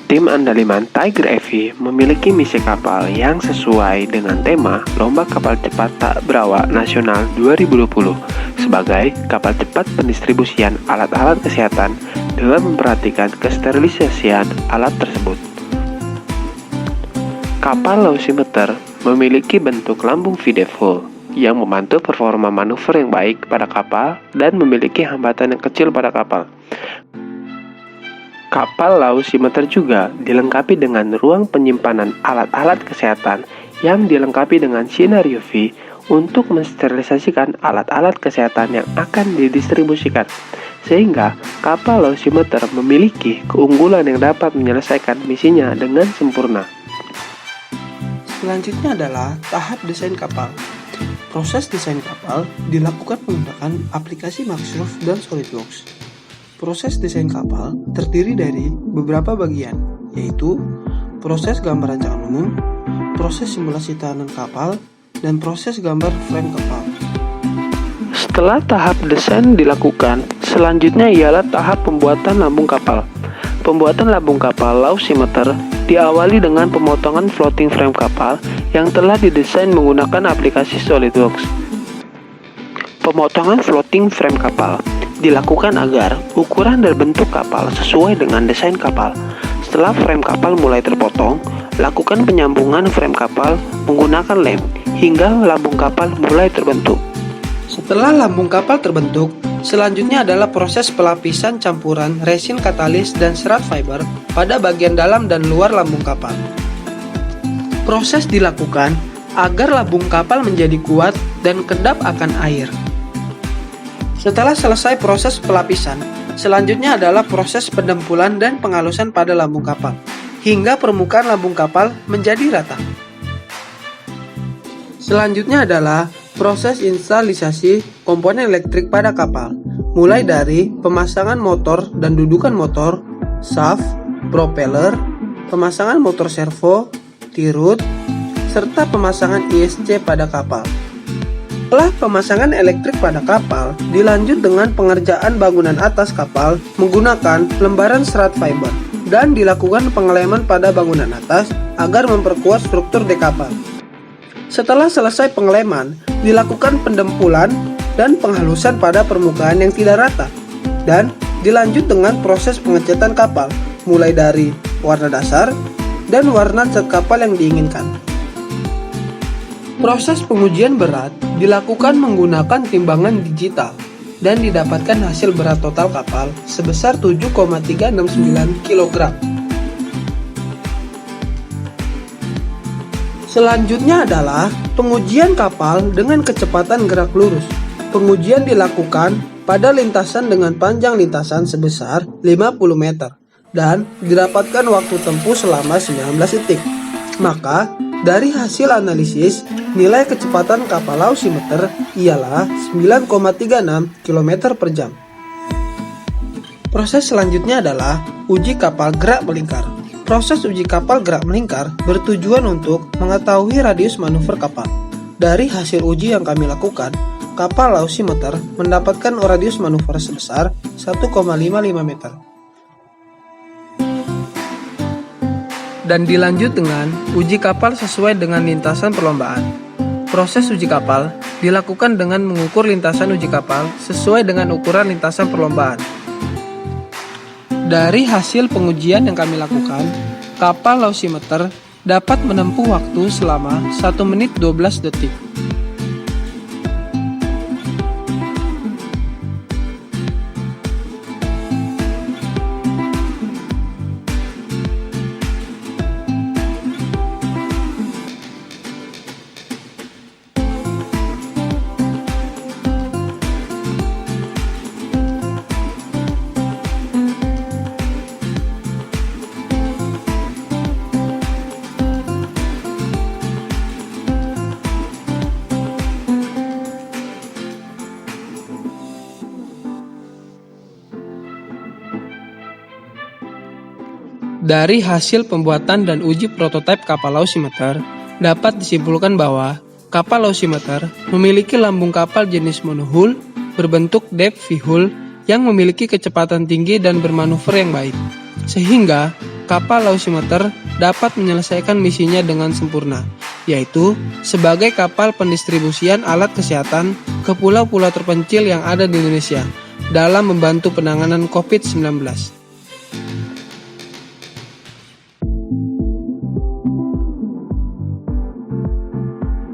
Tim Andaliman Tiger FV memiliki misi kapal yang sesuai dengan tema Lomba Kapal Cepat Tak Berawak Nasional 2020 sebagai kapal cepat pendistribusian alat-alat kesehatan dengan memperhatikan kesterilisasian alat tersebut. Kapal Lausimeter memiliki bentuk lambung V-full yang membantu performa manuver yang baik pada kapal dan memiliki hambatan yang kecil pada kapal. Kapal Lausimeter juga dilengkapi dengan ruang penyimpanan alat-alat kesehatan yang dilengkapi dengan sinar UV untuk mensterilisasikan alat-alat kesehatan yang akan didistribusikan, sehingga kapal Lausimeter memiliki keunggulan yang dapat menyelesaikan misinya dengan sempurna. Selanjutnya adalah tahap desain kapal. Proses desain kapal dilakukan menggunakan aplikasi Microsoft dan SolidWorks. Proses desain kapal terdiri dari beberapa bagian, yaitu proses gambar rancangan umum, proses simulasi tahanan kapal, dan proses gambar frame kapal. Setelah tahap desain dilakukan, selanjutnya ialah tahap pembuatan lambung kapal. Pembuatan lambung kapal Lausimeter diawali dengan pemotongan floating frame kapal yang telah didesain menggunakan aplikasi SolidWorks. Pemotongan floating frame kapal dilakukan agar ukuran dan bentuk kapal sesuai dengan desain kapal. Setelah frame kapal mulai terpotong, lakukan penyambungan frame kapal menggunakan lem hingga lambung kapal mulai terbentuk. Setelah lambung kapal terbentuk, selanjutnya adalah proses pelapisan campuran resin katalis dan serat fiber pada bagian dalam dan luar lambung kapal. Proses dilakukan agar lambung kapal menjadi kuat dan kedap akan air. Setelah selesai proses pelapisan, selanjutnya adalah proses pendempulan dan penghalusan pada lambung kapal, hingga permukaan lambung kapal menjadi rata. Selanjutnya adalah proses instalisasi komponen elektrik pada kapal, mulai dari pemasangan motor dan dudukan motor, shaft, propeller, pemasangan motor servo, tirut, serta pemasangan ISC pada kapal. Setelah pemasangan elektrik pada kapal, dilanjut dengan pengerjaan bangunan atas kapal menggunakan lembaran serat fiber dan dilakukan pengeleman pada bangunan atas agar memperkuat struktur dek kapal. Setelah selesai pengeleman, dilakukan pendempulan dan penghalusan pada permukaan yang tidak rata dan dilanjut dengan proses pengecatan kapal mulai dari warna dasar dan warna cat kapal yang diinginkan. Proses pengujian berat dilakukan menggunakan timbangan digital dan didapatkan hasil berat total kapal sebesar 7,369 kg. Selanjutnya adalah pengujian kapal dengan kecepatan gerak lurus. Pengujian dilakukan pada lintasan dengan panjang lintasan sebesar 50 meter dan didapatkan waktu tempuh selama 19 detik. Maka, dari hasil analisis, nilai kecepatan kapal Lausimeter ialah 9,36 km per jam. Proses selanjutnya adalah uji kapal gerak melingkar. Proses uji kapal gerak melingkar bertujuan untuk mengetahui radius manuver kapal. Dari hasil uji yang kami lakukan, kapal Lausimeter mendapatkan radius manuver sebesar 1,55 meter. Dan dilanjut dengan uji kapal sesuai dengan lintasan perlombaan. Proses uji kapal dilakukan dengan mengukur lintasan uji kapal sesuai dengan ukuran lintasan perlombaan. Dari hasil pengujian yang kami lakukan, kapal Lausimeter dapat menempuh waktu selama 1 menit 12 detik. Dari hasil pembuatan dan uji prototipe kapal Lausimeter, dapat disimpulkan bahwa kapal Lausimeter memiliki lambung kapal jenis monohull berbentuk depth V-hull yang memiliki kecepatan tinggi dan bermanuver yang baik, sehingga kapal Lausimeter dapat menyelesaikan misinya dengan sempurna, yaitu sebagai kapal pendistribusian alat kesehatan ke pulau-pulau terpencil yang ada di Indonesia dalam membantu penanganan COVID-19.